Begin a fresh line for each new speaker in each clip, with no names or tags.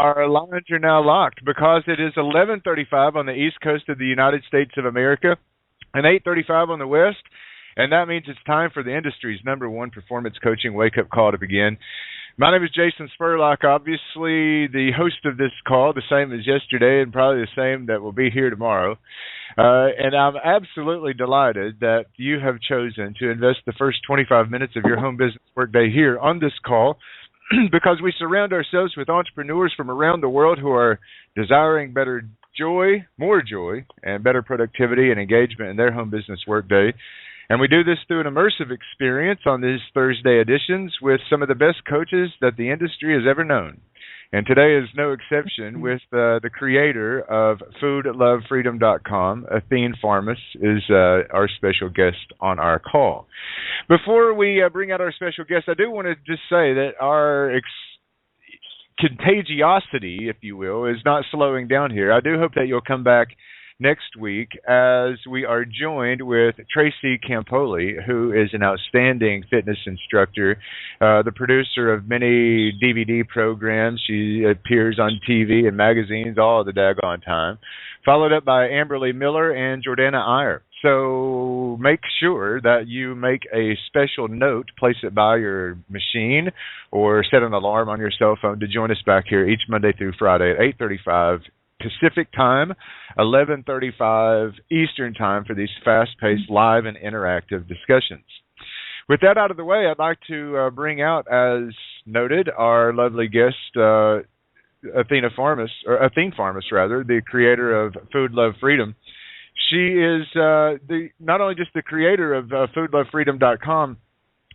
Our lines are now locked because it is 11:35 on the east coast of the United States of America and 8:35 on the west, and that means it's time for the industry's #1 performance coaching wake-up call to begin. My name is Jason Spurlock, obviously the host of this call, the same as yesterday and probably the same that will be here tomorrow. And I'm absolutely delighted that you have chosen to invest the first 25 minutes of your home business workday here on this call because we surround ourselves with entrepreneurs from around the world who are desiring better joy, more joy, and better productivity and engagement in their home business workday. And we do this through an immersive experience on these Thursday editions with some of the best coaches that the industry has ever known. And today is no exception with the creator of foodlovefreedom.com, Athene Farmas, is our special guest on our call. Before we bring out our special guest, I do want to just say that our contagiosity, if you will, is not slowing down here. I do hope that you'll come back next week as we are joined with Tracy Campoli, who is an outstanding fitness instructor, the producer of many DVD programs. She appears on TV and magazines all the daggone time, followed up by Amberly Miller and Jordana Iyer. So make sure that you make a special note, place it by your machine, or set an alarm on your cell phone to join us back here each Monday through Friday at 8:35 Pacific time, 11:35 Eastern time for these fast-paced, live, and interactive discussions. With that out of the way, I'd like to bring out, as noted, our lovely guest, Athene Farmas, the creator of Food Love Freedom. She is not only just the creator of foodlovefreedom.com,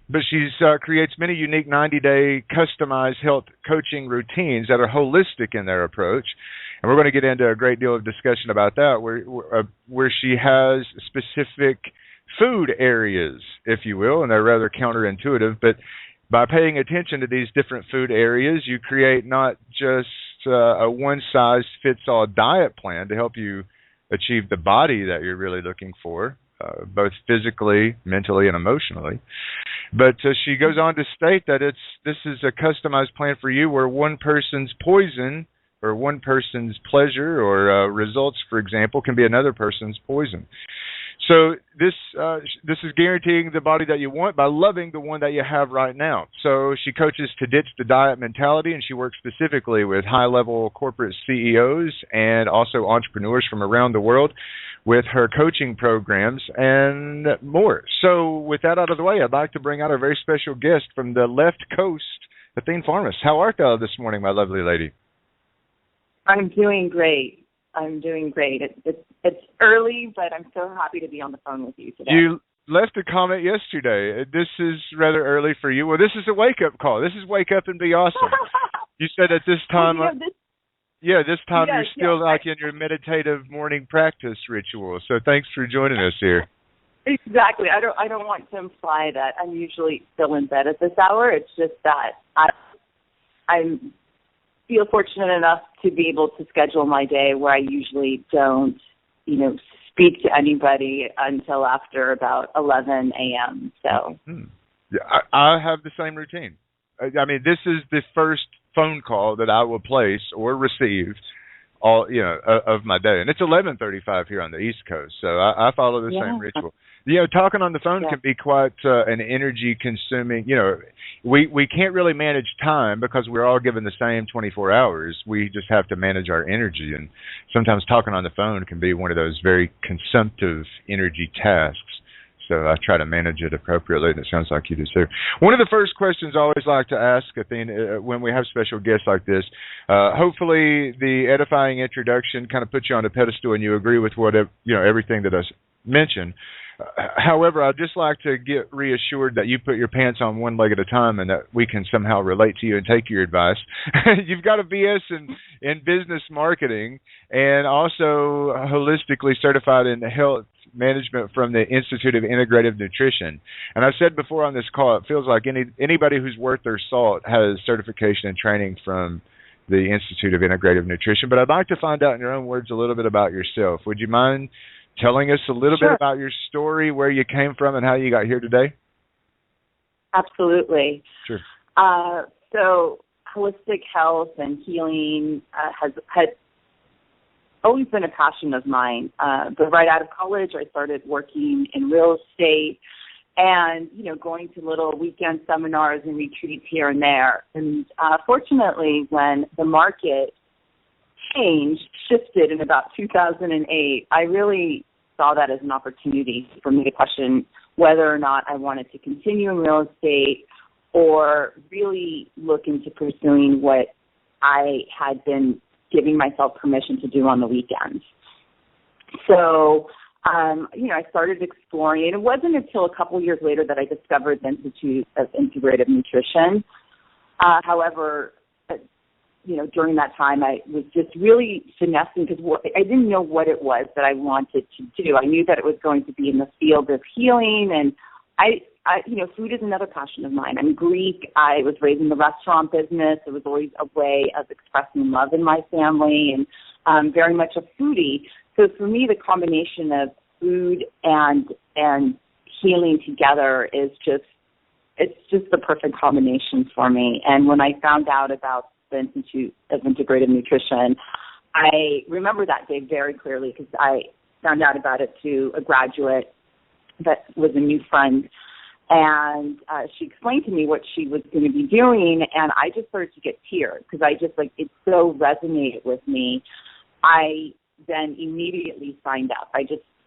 but she creates many unique 90-day customized health coaching routines that are holistic in their approach. And we're going to get into a great deal of discussion about that, where she has specific food areas, if you will, and they're rather counterintuitive. But by paying attention to these different food areas, you create not just a one-size-fits-all diet plan to help you achieve the body that you're really looking for, both physically, mentally, and emotionally. But she goes on to state that this is a customized plan for you where one person's poison or one person's pleasure or results, for example, can be another person's poison. So this is guaranteeing the body that you want by loving the one that you have right now. So she coaches to ditch the diet mentality, and she works specifically with high-level corporate CEOs and also entrepreneurs from around the world with her coaching programs and more. So with that out of the way, I'd like to bring out our very special guest from the left coast, Athene Farmas. How art thou this morning, my lovely lady?
I'm doing great. It's early, but I'm so happy to be on the phone with you today.
You left a comment yesterday. This is rather early for you. Well, this is a wake-up call. This is wake up and be awesome. You said at this time, this time you're still like in your meditative morning practice ritual. So thanks for joining us here.
Exactly. I don't want to imply that I'm usually still in bed at this hour. It's just that I feel fortunate enough to be able to schedule my day where I usually don't, speak to anybody until after about 11 a.m. So
I have the same routine. I mean, this is the first phone call that I will place or receive of my day, and it's 11:35 here on the East Coast. So I follow the same ritual. Talking on the phone can be quite an energy-consuming. We can't really manage time because we're all given the same 24 hours. We just have to manage our energy, and sometimes talking on the phone can be one of those very consumptive energy tasks. So I try to manage it appropriately, and it sounds like you do too. One of the first questions I always like to ask, Athene, when we have special guests like this, hopefully the edifying introduction kind of puts you on a pedestal and you agree with everything that I mentioned. However, I'd just like to get reassured that you put your pants on one leg at a time and that we can somehow relate to you and take your advice. You've got a BS in business marketing and also holistically certified in health management from the Institute of Integrative Nutrition. And I've said before on this call, it feels like anybody who's worth their salt has certification and training from the Institute of Integrative Nutrition. But I'd like to find out in your own words a little bit about yourself. Would you mind telling us a little bit about your story, where you came from, and how you got here today?
Absolutely.
Sure.
So holistic health and healing had always been a passion of mine. But right out of college, I started working in real estate and, going to little weekend seminars and retreats here and there. And fortunately, when the market shifted in about 2008, I really saw that as an opportunity for me to question whether or not I wanted to continue in real estate or really look into pursuing what I had been giving myself permission to do on the weekends. So, I started exploring, and it wasn't until a couple years later that I discovered the Institute of Integrative Nutrition. However, during that time, I was just really finessing because I didn't know what it was that I wanted to do. I knew that it was going to be in the field of healing, and food is another passion of mine. I'm Greek. I was raised in the restaurant business. It was always a way of expressing love in my family, and very much a foodie. So for me, the combination of food and healing together is it's just the perfect combination for me. And when I found out about the Institute of Integrative Nutrition, I remember that day very clearly because I found out about it to a graduate that was a new friend, and she explained to me what she was going to be doing, and I just started to get tears because I just, it so resonated with me. I then immediately signed up.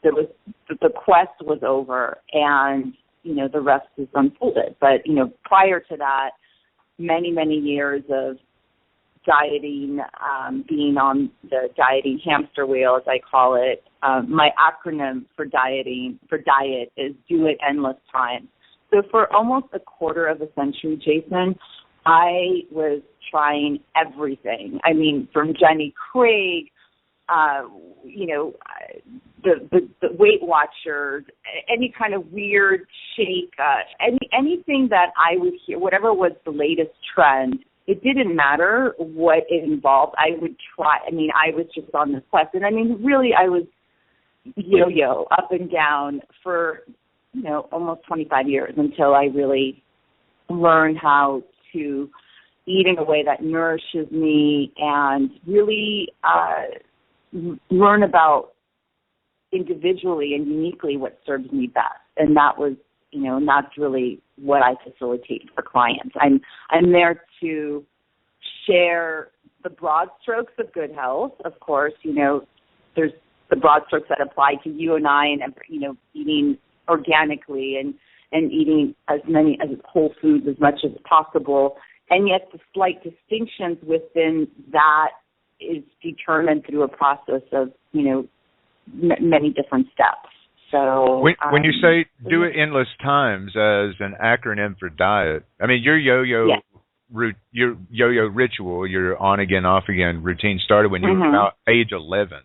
The quest was over, and, the rest is unfolded. But, prior to that, many, many years of dieting, being on the dieting hamster wheel, as I call it. My acronym for diet is do it endless time. So for almost a quarter of a century, Jason, I was trying everything. I mean, from Jenny Craig, the Weight Watchers, any kind of weird shake, anything that I would hear, whatever was the latest trend. It didn't matter what it involved. I would try. I mean, I was just on this quest. And, really, I was yo-yo up and down for, almost 25 years until I really learned how to eat in a way that nourishes me and really learn about individually and uniquely what serves me best. And that was, and that's really what I facilitate for clients. I'm there to share the broad strokes of good health. Of course, there's the broad strokes that apply to you and I, and eating organically and eating as whole foods as much as possible. And yet the slight distinctions within that is determined through a process of, many different steps. So
when you say do it endless times as an acronym for diet, I mean your yo-yo ritual, your on again, off again routine started when you were about age 11,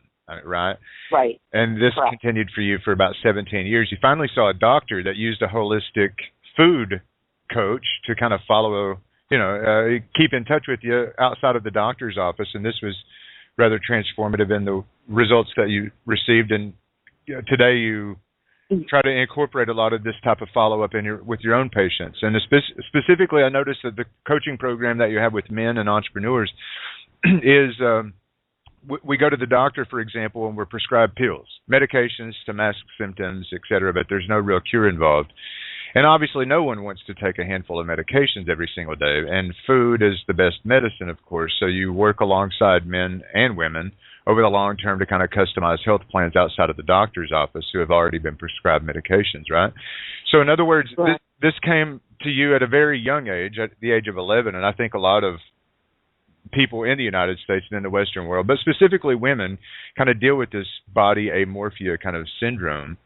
right?
Right.
And this
Correct.
continued for you for about 17 years. You finally saw a doctor that used a holistic food coach to kind of follow, keep in touch with you outside of the doctor's office, and this was rather transformative in the results that you received. And today you try to incorporate a lot of this type of follow-up with your own patients. And specifically, I noticed that the coaching program that you have with men and entrepreneurs is we go to the doctor, for example, and we're prescribed pills, medications to mask symptoms, et cetera, but there's no real cure involved. And obviously no one wants to take a handful of medications every single day, and food is the best medicine, of course, so you work alongside men and women over the long term to kind of customize health plans outside of the doctor's office who have already been prescribed medications, right? So in other words,
right.
This came to you at a very young age, at the age of 11, and I think a lot of people in the United States and in the Western world, but specifically women, kind of deal with this body amorphia kind of syndrome.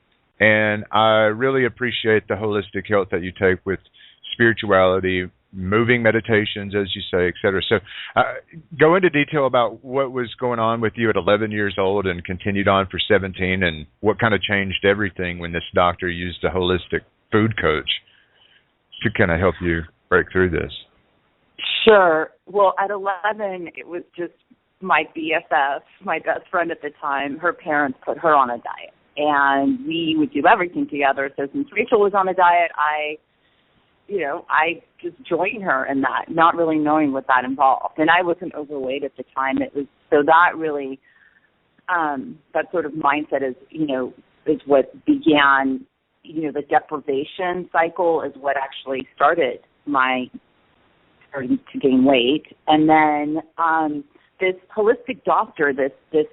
And I really appreciate the holistic health that you take with spirituality, moving meditations, as you say, et cetera. So go into detail about what was going on with you at 11 years old and continued on for 17, and what kind of changed everything when this doctor used a holistic food coach to kind of help you break through this.
Sure. Well, at 11, it was just my BFF, my best friend at the time. Her parents put her on a diet, and we would do everything together. So since Rachel was on a diet, I I just joined her in that, not really knowing what that involved. And I wasn't overweight at the time. So that really, that sort of mindset is what began, the deprivation cycle is what actually starting to gain weight. And then this holistic doctor, this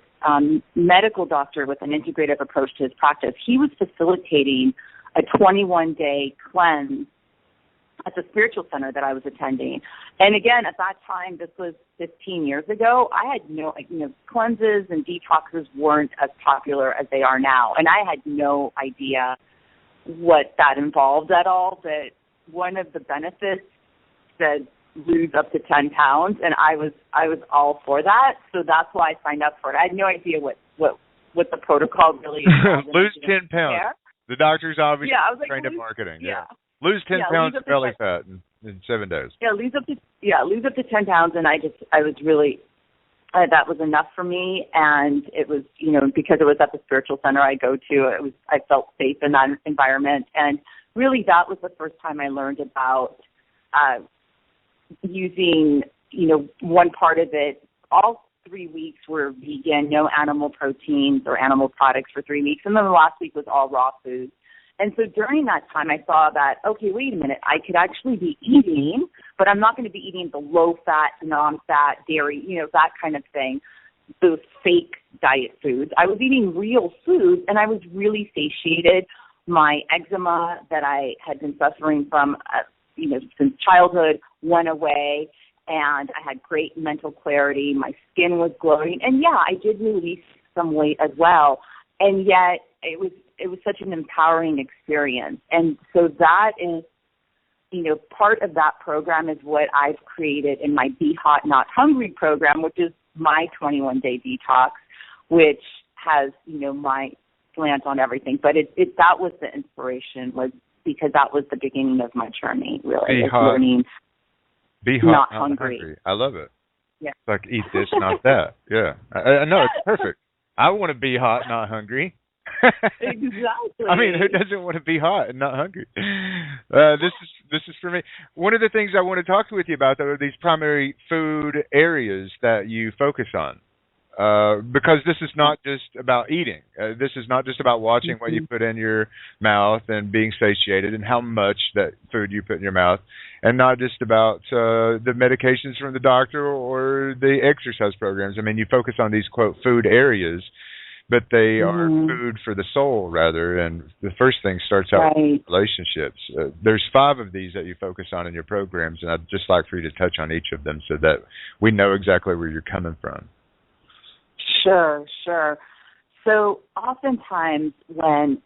medical doctor with an integrative approach to his practice, he was facilitating a 21-day cleanse at the spiritual center that I was attending. And again, at that time, this was 15 years ago, I had cleanses and detoxes weren't as popular as they are now. And I had no idea what that involved at all. But one of the benefits said lose up to 10 pounds, and I was all for that. So that's why I signed up for it. I had no idea what the protocol really is.
Lose 10 pounds.
There.
The doctor's obviously
like,
trained in marketing.
Yeah.
Lose 10 pounds of belly fat in 7 days.
Lose up to 10 pounds, and I was really that was enough for me. And it was because it was at the spiritual center I go to, I felt safe in that environment, and really that was the first time I learned about using one part of it. All 3 weeks were vegan, no animal proteins or animal products for 3 weeks, and then the last week was all raw foods. And so during that time, I saw that, okay, wait a minute, I could actually be eating, but I'm not going to be eating the low-fat, non-fat, dairy, that kind of thing, those fake diet foods. I was eating real foods, and I was really satiated. My eczema that I had been suffering from, since childhood went away, and I had great mental clarity. My skin was glowing, and I did release some weight as well. And yet, it was such an empowering experience. And so that is, part of that program is what I've created in my Be Hot Not Hungry program, which is my 21-day detox, which has, my slant on everything. But that was the inspiration, was because that was the beginning of my journey, really, learning.
Be hot, not hungry. I love it.
Yeah.
It's like eat this, not that. Yeah. I know, it's perfect. I want to be hot, not hungry.
Exactly.
I mean, who doesn't want to be hot and not hungry? This is for me. One of the things I want to talk with you about, though, are these primary food areas that you focus on. Because this is not just about eating. This is not just about watching what you put in your mouth and being satiated and how much that food you put in your mouth, and not just about the medications from the doctor or the exercise programs. I mean, you focus on these, quote, food areas, but they are food for the soul, rather. And the first thing starts out with relationships. There's 5 of these that you focus on in your programs, and I'd just like for you to touch on each of them so that we know exactly where you're coming from.
Sure. So oftentimes when,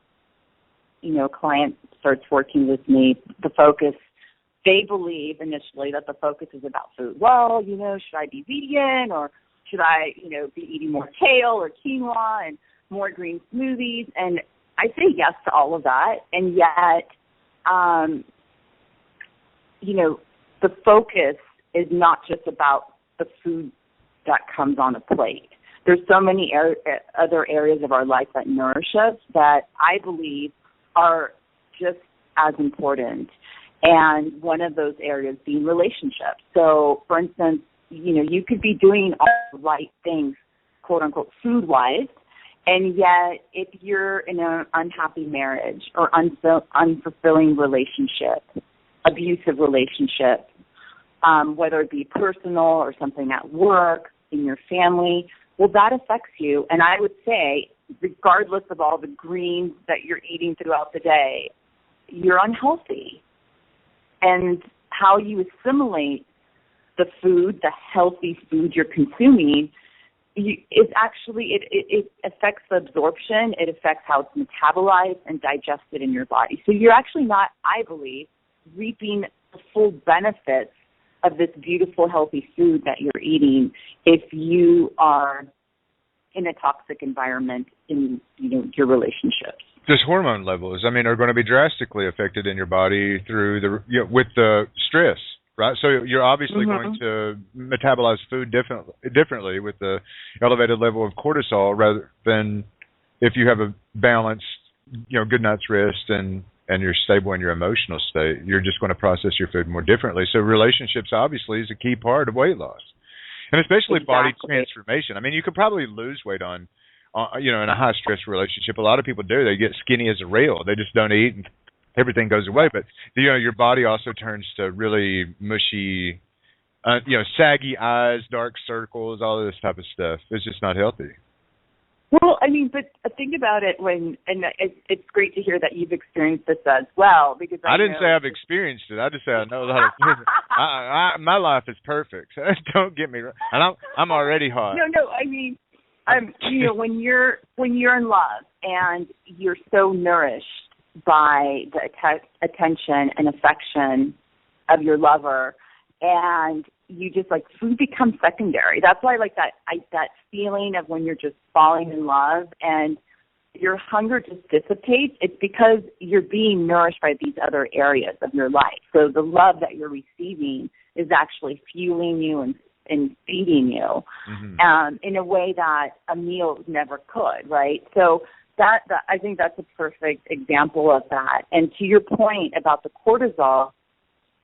a client starts working with me, the focus, they believe initially that the focus is about food. Well, should I be vegan, or should I, be eating more kale or quinoa and more green smoothies? And I say yes to all of that. And yet, the focus is not just about the food that comes on a plate. There's so many other areas of our life that nourish us that I believe are just as important. And one of those areas being relationships. So, for instance, you could be doing all the right things, quote unquote, food-wise, and yet if you're in an unhappy marriage or unfulfilling relationship, abusive relationship, whether it be personal or something at work, in your family, well, that affects you. And I would say, regardless of all the greens that you're eating throughout the day, you're unhealthy. And how you assimilate the food, the healthy food you're consuming, is actually, it affects the absorption. It affects how it's metabolized and digested in your body. So you're actually not, I believe, reaping the full benefits of this beautiful, healthy food that you're eating if you are in a toxic environment in, your relationships.
Just hormone levels, are going to be drastically affected in your body through with the stress, right? So you're obviously going to metabolize food differently with the elevated level of cortisol rather than if you have a balanced, good night's rest and and you're stable in your emotional state, you're just going to process your food more differently. So relationships obviously is a key part of weight loss, and especially body transformation. I mean, you could probably lose weight on in a high stress relationship. A lot of people do. They get skinny as a rail. They just don't eat and everything goes away. But your body also turns to really mushy, saggy eyes, dark circles, all of this type of stuff. It's just not healthy.
Well, I mean, but think about it it's great to hear that you've experienced this as well, because
I didn't say I've experienced it. I just say I know a lot of people. My life is perfect. Don't get me wrong. And I'm already hot.
No. I mean, when you're in love and you're so nourished by the attention and affection of your lover, and you just food becomes secondary. That's why that feeling of when you're just falling in love and your hunger just dissipates. It's because you're being nourished by these other areas of your life. So the love that you're receiving is actually fueling you and feeding you in a way that a meal never could, right? So that I think that's a perfect example of that. And to your point about the cortisol,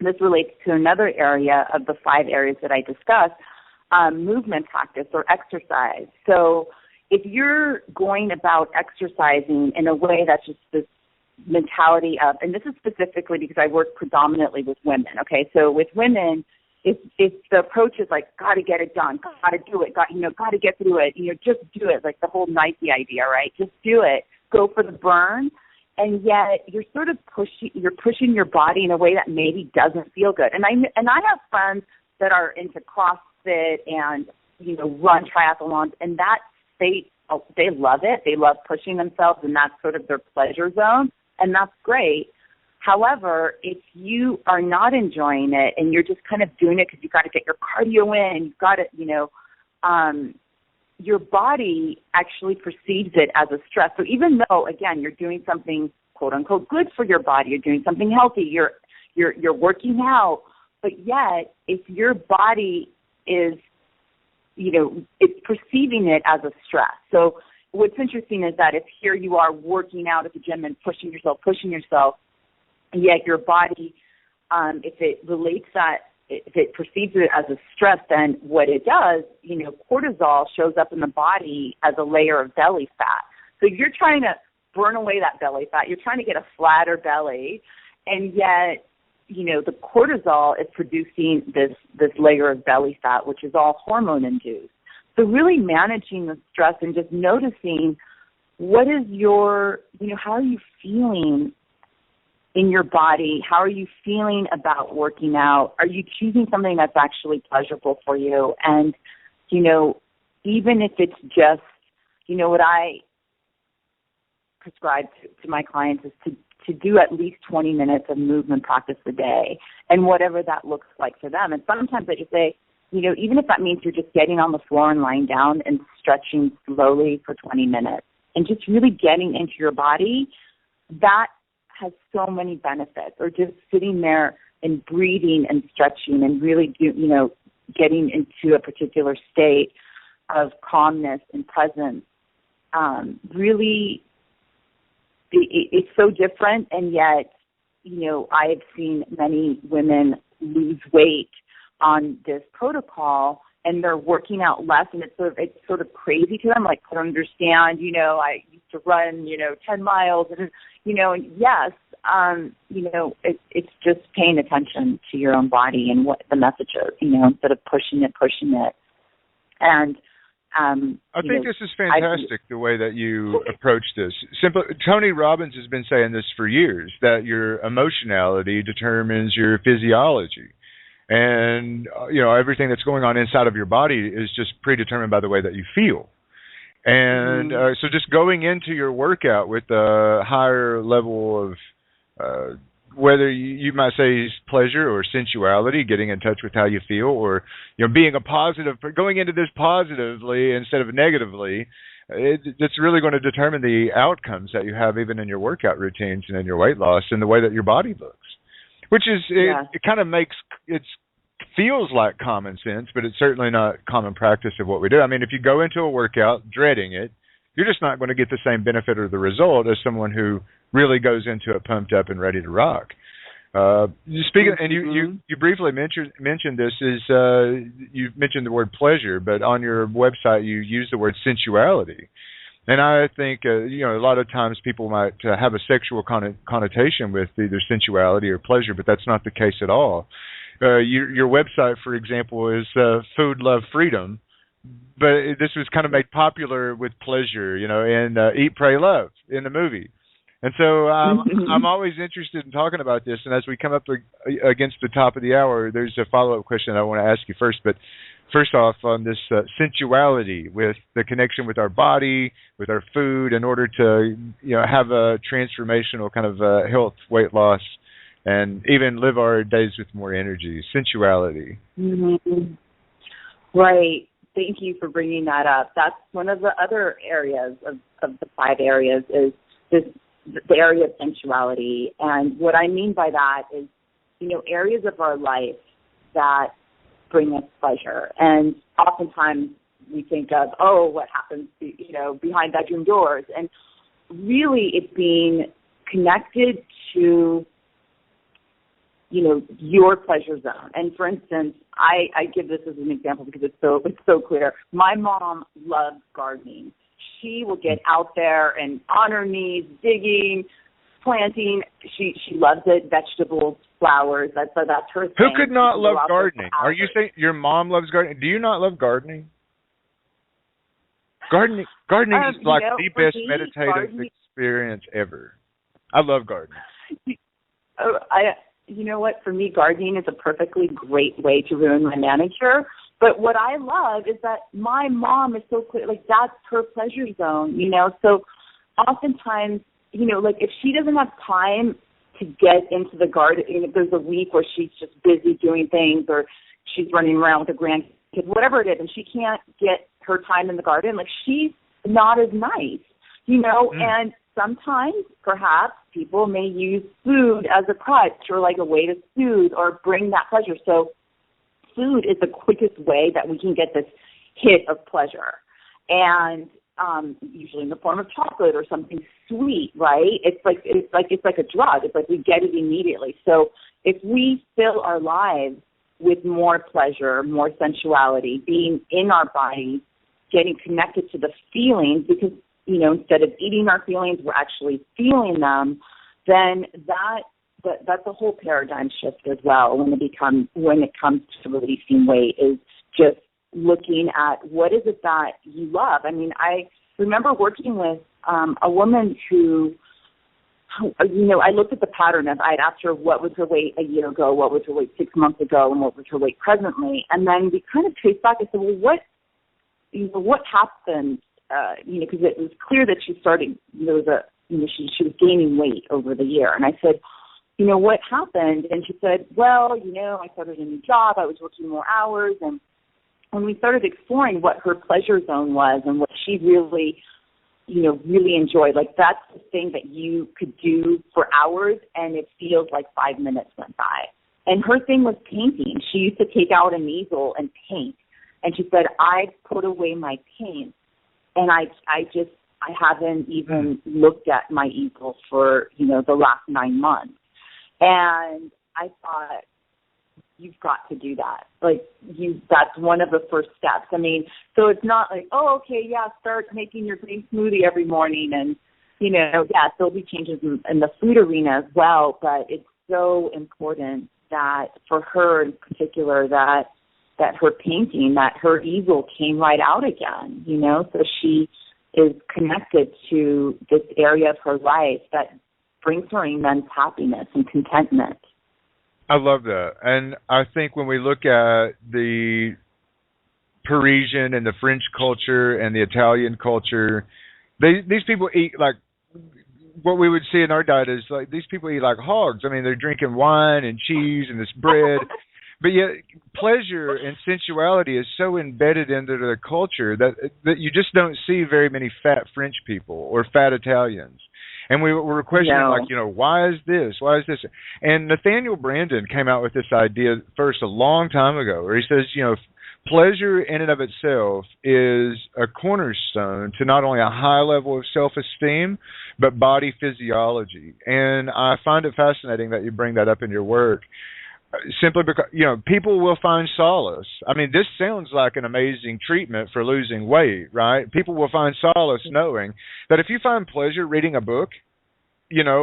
this relates to another area of the 5 areas that I discussed, movement practice or exercise. So if you're going about exercising in a way that's just this mentality of, and this is specifically because I work predominantly with women, okay? So with women, if the approach is got to get it done, got to do it, got to get through it, just do it, the whole Nike idea, right? Just do it, go for the burn. And yet you're sort of pushing your body in a way that maybe doesn't feel good. And I have friends that are into CrossFit and run triathlons, and that they love it. They love pushing themselves, and that's sort of their pleasure zone, and that's great. However, if you are not enjoying it and you're just kind of doing it because you've got to get your cardio in, and you've got to your body actually perceives it as a stress. So even though, again, you're doing something quote unquote good for your body, you're doing something healthy, you're working out, but yet if your body is, it's perceiving it as a stress. So what's interesting is that if here you are working out at the gym and pushing yourself, and yet your body, if it perceives it as a stress, then what it does, cortisol shows up in the body as a layer of belly fat. So you're trying to burn away that belly fat. You're trying to get a flatter belly, and yet, the cortisol is producing this layer of belly fat, which is all hormone-induced. So really managing the stress and just noticing what is how are you feeling in your body? How are you feeling about working out? Are you choosing something that's actually pleasurable for you? And, even if it's just, what I prescribe to my clients is to do at least 20 minutes of movement practice a day, and whatever that looks like for them. And sometimes I just say, even if that means you're just getting on the floor and lying down and stretching slowly for 20 minutes and just really getting into your body, that has so many benefits. Or just sitting there and breathing and stretching and really getting into a particular state of calmness and presence. Really, it's so different, and yet, I have seen many women lose weight on this protocol, and they're working out less, and it's sort of crazy to them. I understand, I used to run, 10 miles, and and yes, it's just paying attention to your own body and what the message is, instead of pushing it. And
I think this is fantastic, the way that you approach this. Tony Robbins has been saying this for years, that your emotionality determines your physiology. And, everything that's going on inside of your body is just predetermined by the way that you feel. And so just going into your workout with a higher level of whether you might say pleasure or sensuality, getting in touch with how you feel, or being going into this positively instead of negatively, it's really going to determine the outcomes that you have even in your workout routines and in your weight loss and the way that your body looks. Which is it kind of feels like common sense, but it's certainly not common practice of what we do. I mean, if you go into a workout dreading it, you're just not going to get the same benefit or the result as someone who really goes into it pumped up and ready to rock. Speaking, and you briefly mentioned this is you mentioned the word pleasure, but on your website you use the word sensuality, and I think a lot of times people might have a sexual connotation with either sensuality or pleasure, but that's not the case at all. Your website, for example, is Food, Love, Freedom, but this was kind of made popular with pleasure, and Eat, Pray, Love in the movie. And so I'm always interested in talking about this. And as we come up against the top of the hour, there's a follow-up question I want to ask you first. But first off, on this sensuality with the connection with our body, with our food, in order to have a transformational kind of health, weight loss, and even live our days with more energy. Sensuality.
Mm-hmm. Right. Thank you for bringing that up. That's one of the other areas of the 5 areas is the area of sensuality. And what I mean by that is, areas of our life that bring us pleasure. And oftentimes we think of, what happens, behind bedroom doors. And really it's being connected to, your pleasure zone. And for instance, I give this as an example because it's so clear. My mom loves gardening. She will get out there and on her knees, digging, planting. She loves it. Vegetables, flowers. That's her thing.
Who could not love gardening? Are you saying your mom loves gardening? Do you not love gardening? Gardening is like the best meditative experience ever. I love gardening.
You know what? For me, gardening is a perfectly great way to ruin my manicure. But what I love is that my mom is so clear, that's her pleasure zone, So oftentimes, if she doesn't have time to get into the garden, if there's a week where she's just busy doing things or she's running around with a grandkid, whatever it is, and she can't get her time in the garden, she's not as nice, and sometimes perhaps people may use food as a crutch or a way to soothe or bring that pleasure. So food is the quickest way that we can get this hit of pleasure, and usually in the form of chocolate or something sweet, right? It's like a drug. It's like we get it immediately. So if we fill our lives with more pleasure, more sensuality, being in our bodies, getting connected to the feelings, because instead of eating our feelings, we're actually feeling them, then that's a whole paradigm shift as well when it comes to releasing weight, is just looking at what is it that you love. I mean, I remember working with a woman who, I looked at the pattern of, I'd asked her what was her weight a year ago, what was her weight 6 months ago, and what was her weight presently. And then we kind of traced back and said, well, what happened? Because it was clear that she started, she was gaining weight over the year. And I said, what happened? And she said, well, I started a new job. I was working more hours. And when we started exploring what her pleasure zone was and what she really, really enjoyed, that's the thing that you could do for hours and it feels like 5 minutes went by. And her thing was painting. She used to take out an easel and paint. And she said, I put away my paint. And I haven't even looked at my easel for, the last 9 months. And I thought, you've got to do that. That's one of the first steps. I mean, so it's not start making your green smoothie every morning. And, there'll be changes in the food arena as well. But it's so important that for her in particular, that her painting, that her easel came right out again, so she is connected to this area of her life that brings her immense happiness and contentment.
I love that. And I think when we look at the Parisian and the French culture and the Italian culture, these people eat what we would see in our diet is these people eat like hogs. I mean, they're drinking wine and cheese and this bread. But yet pleasure and sensuality is so embedded into the culture that you just don't see very many fat French people or fat Italians. And we were questioning, why is this? Why is this? And Nathaniel Branden came out with this idea first a long time ago where he says, pleasure in and of itself is a cornerstone to not only a high level of self-esteem, but body physiology. And I find it fascinating that you bring that up in your work, simply because, people will find solace. I mean, this sounds like an amazing treatment for losing weight, right? People will find solace knowing that if you find pleasure reading a book,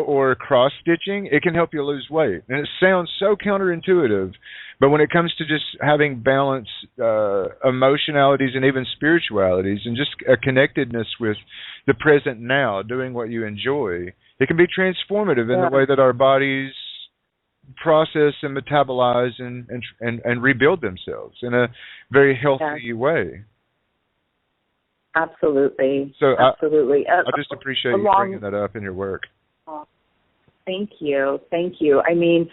or cross-stitching, it can help you lose weight. And it sounds so counterintuitive, but when it comes to just having balanced emotionalities and even spiritualities and just a connectedness with the present now, doing what you enjoy, it can be transformative in the way that our bodies process and metabolize and rebuild themselves in a very healthy way.
Absolutely.
So
absolutely.
I just appreciate you bringing that up in your work.
Thank you. I mean,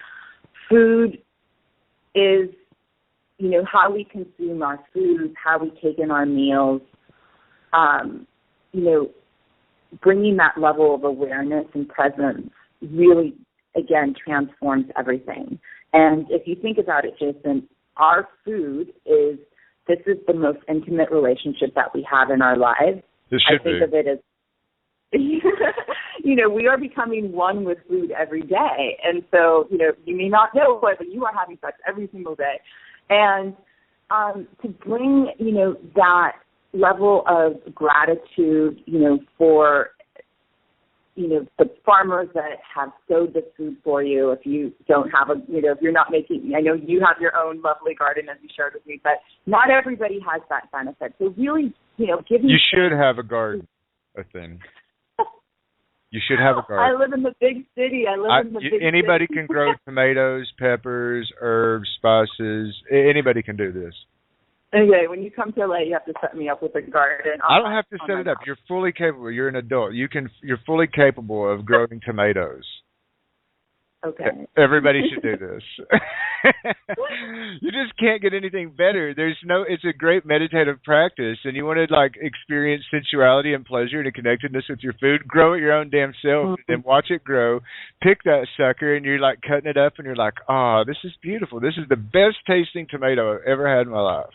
food is, how we consume our food, how we take in our meals, bringing that level of awareness and presence really, again, transforms everything. And if you think about it, Jason, our food this is the most intimate relationship that we have in our lives.
This should be.
I think of it as, we are becoming one with food every day. And so, you may not know whether you are having sex every single day. And to bring, that level of gratitude, for, the farmers that have sowed the food for you. If you don't have if you're not making, I know you have your own lovely garden, as you shared with me, but not everybody has that benefit. So really, giving.
You should have a garden, Athene. You should have a garden.
I live in the big city.
Anybody can grow tomatoes, peppers, herbs, spices. Anybody can do this.
Okay, when you come to LA, you have to set me up with a garden.
I don't have to set it up. You're fully capable. You're an adult. You're fully capable of growing tomatoes.
Okay.
Everybody should do this. You just can't get anything better. It's a great meditative practice, and you want to experience sensuality and pleasure and a connectedness with your food, grow it your own damn self, and then watch it grow. Pick that sucker, and you're cutting it up, and you're like, this is beautiful. This is the best tasting tomato I've ever had in my life.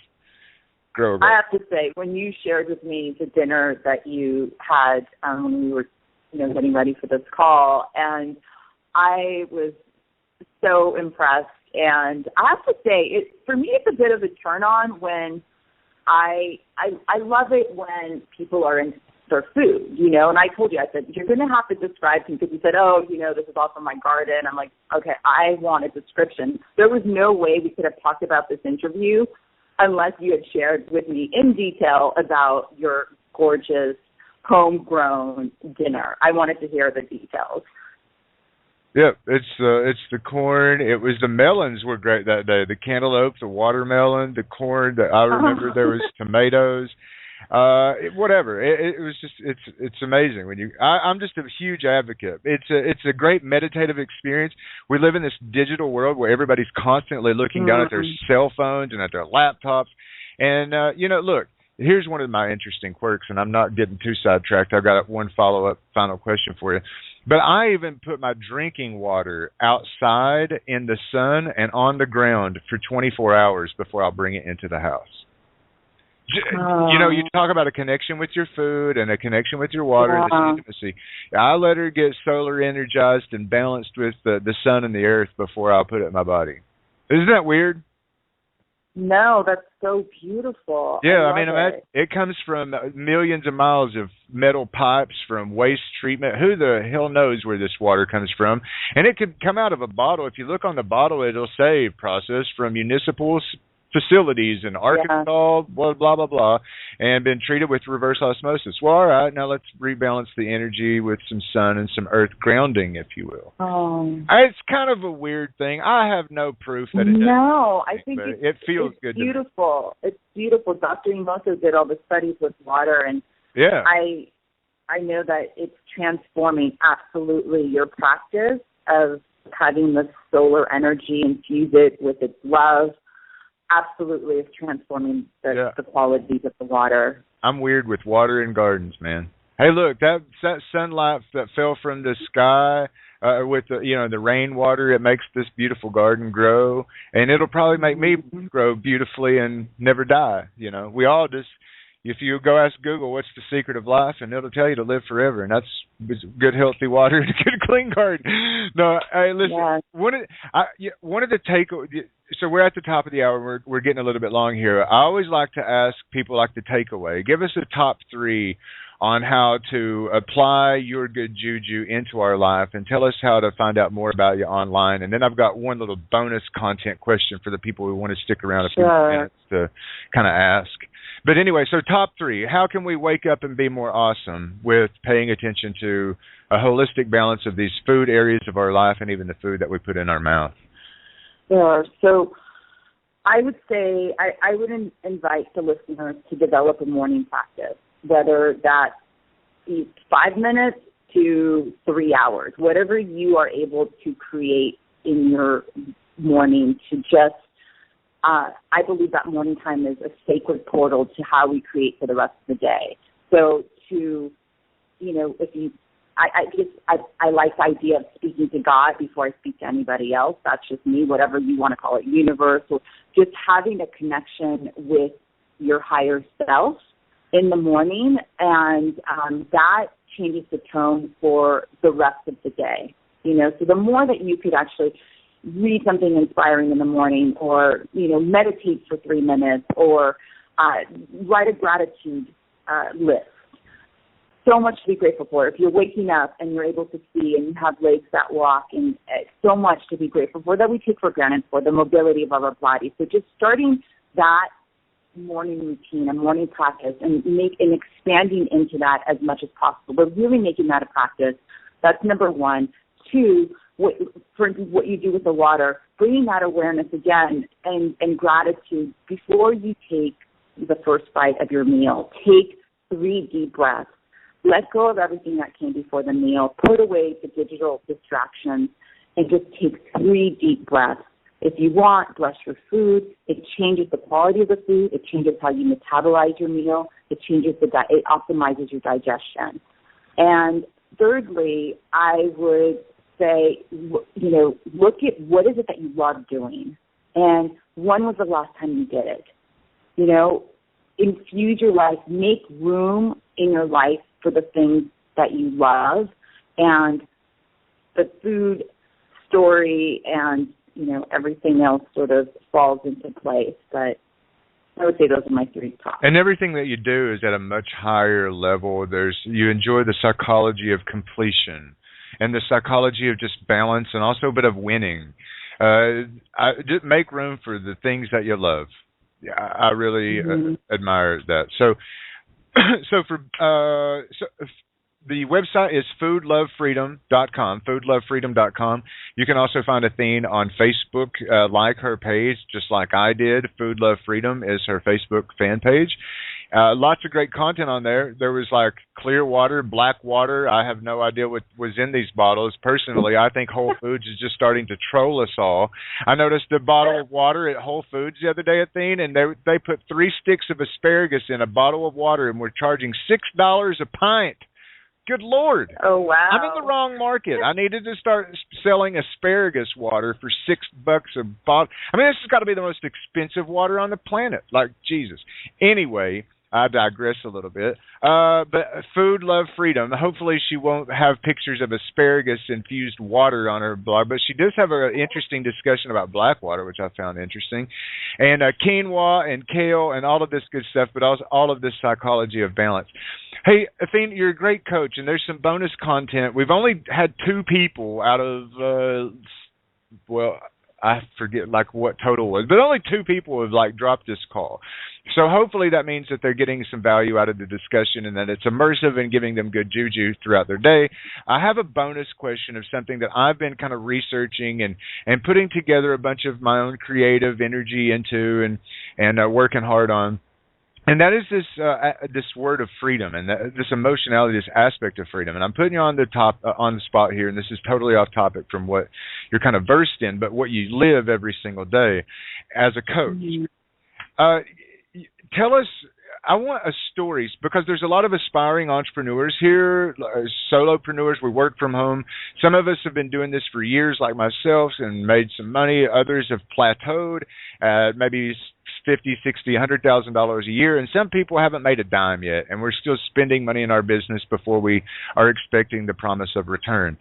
Grow.
I have to say, when you shared with me the dinner that you had when we were, getting ready for this call, and I was so impressed. And I have to say, for me, it's a bit of a turn on when I love it when people are in their food, And I told you, I said, you're going to have to describe to me, because you said, this is all from my garden. I'm like, okay, I want a description. There was no way we could have talked about this interview unless you had shared with me in detail about your gorgeous homegrown dinner. I wanted to hear the details.
Yeah, it's the corn. It was the melons were great that day. The cantaloupe, the watermelon, the corn. I remember there was tomatoes. Whatever. It was just it's amazing when I'm just a huge advocate. It's a great meditative experience. We live in this digital world where everybody's constantly looking down at their cell phones and at their laptops. And look, here's one of my interesting quirks, and I'm not getting too sidetracked. I've got one final question for you. But I even put my drinking water outside in the sun and on the ground for 24 hours before I'll bring it into the house. You talk about a connection with your food and a connection with your water and this intimacy. I let her get solar energized and balanced with the sun and the earth before I put it in my body. Isn't that weird?
No, that's so beautiful.
Yeah, I mean, it comes from millions of miles of metal pipes from waste treatment. Who the hell knows where this water comes from? And it could come out of a bottle. If you look on the bottle, it'll say processed from municipal facilities in Arkansas, blah, blah, blah, blah, and been treated with reverse osmosis. Well, all right, now let's rebalance the energy with some sun and some earth grounding, if you will. It's kind of a weird thing. I have no proof that it does.
No, I think
it feels good.
Beautiful. It's beautiful. Dr. Emoto did all the studies with water, and I know that it's transforming absolutely your practice of having the solar energy, infuse it with its love. Absolutely is transforming the qualities of the water.
I'm weird with water and gardens, man. Hey, look, that sunlight that fell from the sky with the, the rainwater. It makes this beautiful garden grow, and it'll probably make me grow beautifully and never die. We all just, if you go ask Google what's the secret of life, and it'll tell you to live forever, and that's good, healthy water and a good, clean garden. No, hey, listen. Yeah. One of the so we're at the top of the hour. We're getting a little bit long here. I always like to ask people like the takeaway. Give us a top 3 on how to apply your good juju into our life, and tell us how to find out more about you online. And then I've got one little bonus content question for the people who want to stick around a few minutes to kind of ask. But anyway, so top 3, how can we wake up and be more awesome with paying attention to a holistic balance of these food areas of our life and even the food that we put in our mouth?
Sure. So I would say I would invite the listeners to develop a morning practice, whether that is 5 minutes to 3 hours, whatever you are able to create in your morning to just, I believe that morning time is a sacred portal to how we create for the rest of the day. So I like the idea of speaking to God before I speak to anybody else. That's just me, whatever you want to call it, universe, or just having a connection with your higher self in the morning, and that changes the tone for the rest of the day. So the more that you could actually read something inspiring in the morning, or meditate for 3 minutes, or write a gratitude list. So much to be grateful for. If you're waking up and you're able to see and you have legs that walk, and so much to be grateful for that we take for granted, for the mobility of our body. So just starting that morning routine, a morning practice, and expanding into that as much as possible, but really making that a practice. That's number 1. 2, for instance, what you do with the water, bringing that awareness again and gratitude before you take the first bite of your meal. Take 3 deep breaths. Let go of everything that came before the meal. Put away the digital distractions and just take 3 deep breaths. If you want, bless your food. It changes the quality of the food. It changes how you metabolize your meal. It optimizes your digestion. And thirdly, I would say, look at what is it that you love doing, and when was the last time you did it? Infuse your life, make room in your life for the things that you love, and the food story and everything else sort of falls into place. But I would say those are my 3 top.
And everything that you do is at a much higher level. You enjoy the psychology of completion and the psychology of just balance, and also a bit of winning. Just make room for the things that you love. Yeah, I really admire that. So the website is foodlovefreedom.com, foodlovefreedom.com. You can also find Athene on Facebook, like her page, just like I did. Food Love Freedom is her Facebook fan page. Lots of great content on there. There was like clear water, black water. I have no idea what was in these bottles. Personally, I think Whole Foods is just starting to troll us all. I noticed a bottle of water at Whole Foods the other day, Athene, and they put 3 sticks of asparagus in a bottle of water, and we're charging $6 a pint. Good Lord.
Oh, wow.
I'm in the wrong market. I needed to start selling asparagus water for $6 a bottle. I mean, this has got to be the most expensive water on the planet. Like, Jesus. Anyway, I digress a little bit. But Food Love Freedom. Hopefully she won't have pictures of asparagus-infused water on her blog, but she does have an interesting discussion about black water, which I found interesting, and quinoa and kale and all of this good stuff, but also all of this psychology of balance. Hey, Athene, you're a great coach, and there's some bonus content. We've only had 2 people out of, I forget like what total was, but only 2 people have like dropped this call. So hopefully that means that they're getting some value out of the discussion and that it's immersive and giving them good juju throughout their day. I have a bonus question of something that I've been kind of researching and putting together a bunch of my own creative energy into and working hard on. And that is this word of freedom and this emotionality, this aspect of freedom. And I'm putting you on the spot here, and this is totally off topic from what you're kind of versed in, but what you live every single day as a coach. Tell us, I want a stories, because there's a lot of aspiring entrepreneurs here, solopreneurs. We work from home. Some of us have been doing this for years, like myself, and made some money. Others have plateaued at maybe $50,000, $60,000, $100,000 a year, and some people haven't made a dime yet, and we're still spending money in our business before we are expecting the promise of return.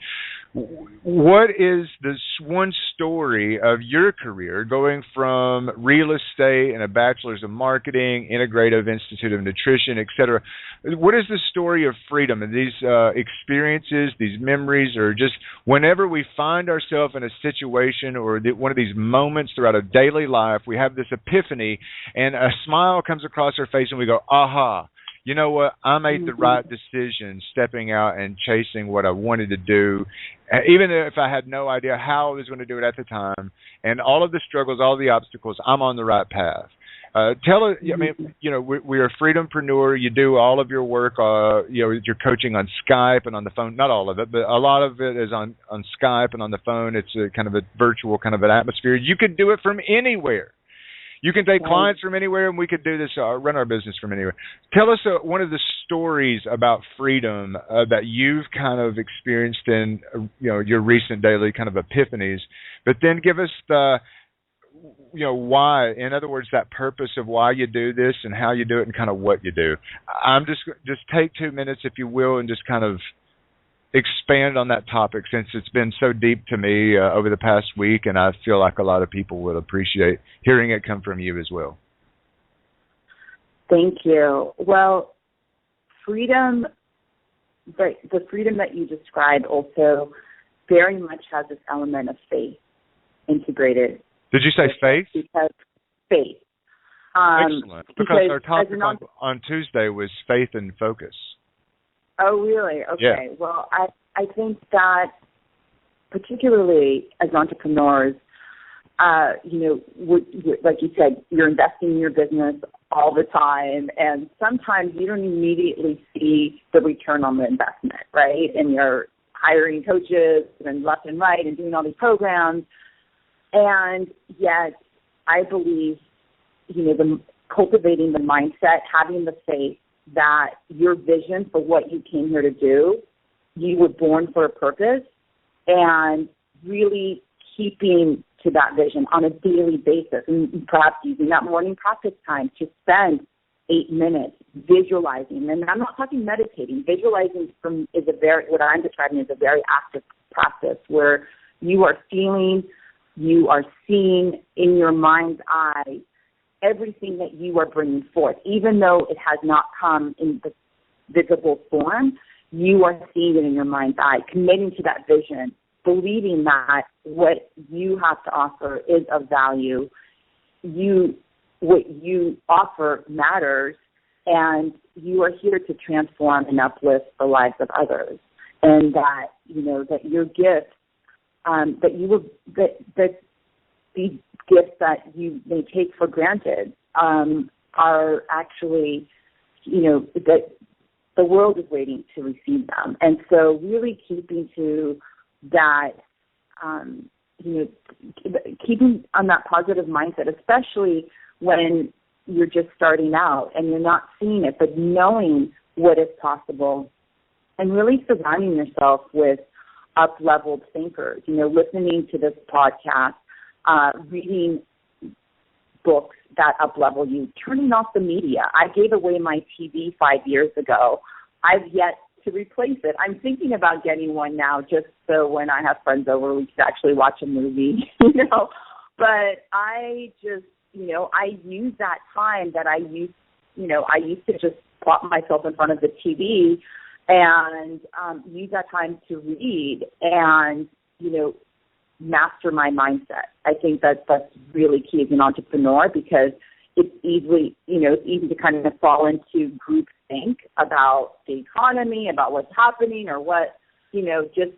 What is this one story of your career, going from real estate and a bachelor's of marketing, integrative institute of nutrition, etc.? What is the story of freedom and these experiences, these memories, or just whenever we find ourselves in a situation or one of these moments throughout a daily life, we have this epiphany and a smile comes across our face and we go, aha. You know what? I made the right decision stepping out and chasing what I wanted to do, even if I had no idea how I was going to do it at the time. And all of the struggles, all of the obstacles, I'm on the right path. Tell us, I mean, you know, we're a freedompreneur. You do all of your work, you know, you're coaching on Skype and on the phone. Not all of it, but a lot of it is on Skype and on the phone. It's a kind of a virtual kind of an atmosphere. You could do it from anywhere. You can take clients from anywhere, and we could do this, run our business from anywhere. Tell us one of the stories about freedom that you've kind of experienced in, you know, your recent daily kind of epiphanies. But then give us the, you know, why. In other words, that purpose of why you do this and how you do it and kind of what you do. I'm just take 2 minutes, if you will, and just kind of expand on that topic, since it's been so deep to me over the past week, and I feel like a lot of people would appreciate hearing it come from you as well.
Thank you. Well, freedom, the freedom that you described also very much has this element of faith integrated.
Did you say faith?
Because faith.
Excellent. Because our topic on Tuesday was faith and focus.
Oh, really? Okay.
Yeah.
Well, I think that particularly as entrepreneurs, you know, like you said, you're investing in your business all the time, and sometimes you don't immediately see the return on the investment, right? And you're hiring coaches and left and right and doing all these programs, and yet I believe, you know, cultivating the mindset, having the faith that your vision for what you came here to do, you were born for a purpose, and really keeping to that vision on a daily basis, and perhaps using that morning practice time to spend 8 minutes visualizing. And I'm not talking meditating. Visualizing is what I'm describing is a very active practice where you are feeling, you are seeing in your mind's eye everything that you are bringing forth, even though it has not come in the visible form. You are seeing it in your mind's eye, committing to that vision, believing that what you have to offer is of value. What you offer matters, and you are here to transform and uplift the lives of others. And that, you know, that your gift, that these gifts that you may take for granted are actually, you know, that the world is waiting to receive them. And so really keeping to that, you know, keeping on that positive mindset, especially when you're just starting out and you're not seeing it, but knowing what is possible, and really surrounding yourself with up-leveled thinkers, you know, listening to this podcast, reading books that up-level you, turning off the media. I gave away my TV 5 years ago. I've yet to replace it. I'm thinking about getting one now, just so when I have friends over, we could actually watch a movie, you know. But I just, you know, I use that time that I used to just plop myself in front of the TV and use that time to read and, you know, master my mindset. I think that's really key as an entrepreneur, because it's easy to kind of fall into groupthink about the economy, about what's happening, or what, you know, just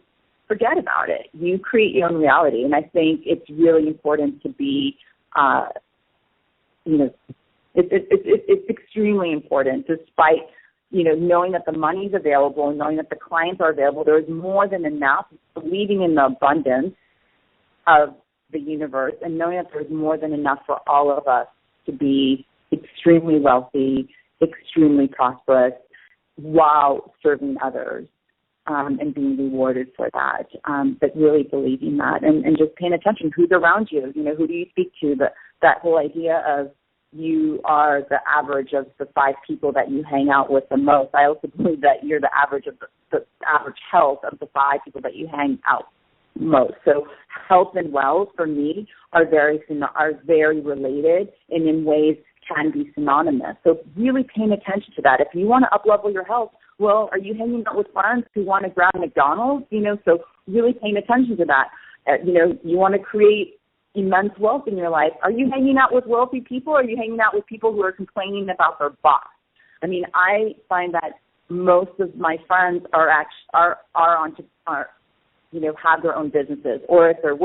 forget about it. You create your own reality. And I think it's really important to be, you know, it's extremely important, despite, you know, knowing that the money is available and knowing that the clients are available. There is more than enough, believing in the abundance of the universe and knowing that there's more than enough for all of us to be extremely wealthy extremely prosperous while serving others and being rewarded for that. But really believing that and just paying attention. Who's around you? Who do you speak to? That whole idea of you are the average of the 5 people that you hang out with the most. I also believe that you're the average of the average health of the 5 people that you hang out most. So health and wealth for me are very related and in ways can be synonymous. So really paying attention to that. If you want to up-level your health, well, are you hanging out with friends who want to grab McDonald's? So really paying attention to that. You want to create immense wealth in your life. Are you hanging out with wealthy people, or are you hanging out with people who are complaining about their boss? I mean, I find that most of my friends have their own businesses, or if they're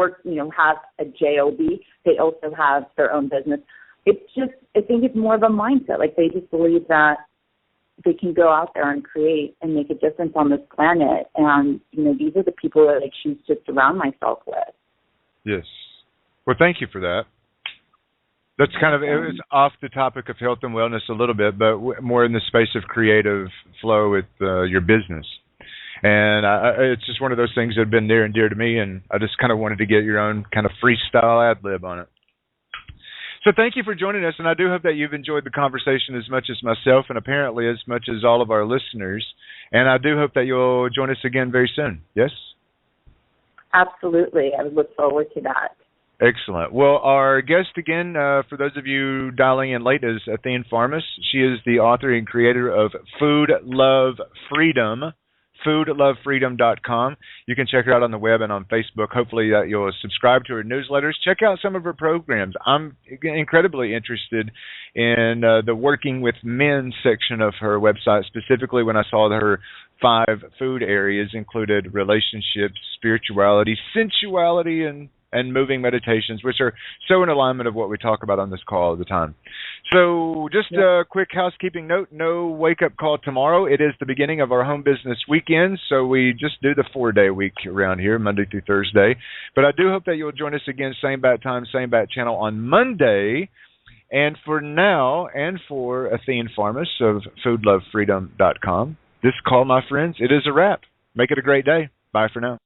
have a job, they also have their own business. It's just, I think it's more of a mindset. Like, they just believe that they can go out there and create and make a difference on this planet. And, these are the people that I choose to surround myself with.
Yes. Well, thank you for that. That's kind of, it was off the topic of health and wellness a little bit, but more in the space of creative flow with your business. And it's just one of those things that have been near and dear to me, and I just kind of wanted to get your own kind of freestyle ad-lib on it. So thank you for joining us, and I do hope that you've enjoyed the conversation as much as myself, and apparently as much as all of our listeners. And I do hope that you'll join us again very soon. Yes?
Absolutely. I would look forward to that.
Excellent. Well, our guest again, for those of you dialing in late, is Athene Farmas. She is the author and creator of Food Love Freedom, foodlovefreedom.com. You can check her out on the web and on Facebook. Hopefully you'll subscribe to her newsletters. Check out some of her programs. I'm incredibly interested in the working with men section of her website, specifically when I saw that her 5 food areas included relationships, spirituality, sensuality, and moving meditations, which are so in alignment of what we talk about on this call all the time. So just a quick housekeeping note, no wake-up call tomorrow. It is the beginning of our home business weekend, so we just do the 4-day week around here, Monday through Thursday. But I do hope that you'll join us again, same bat time, same bat channel on Monday. And for now, and for Athene Farmas of foodlovefreedom.com, this call, my friends, it is a wrap. Make it a great day. Bye for now.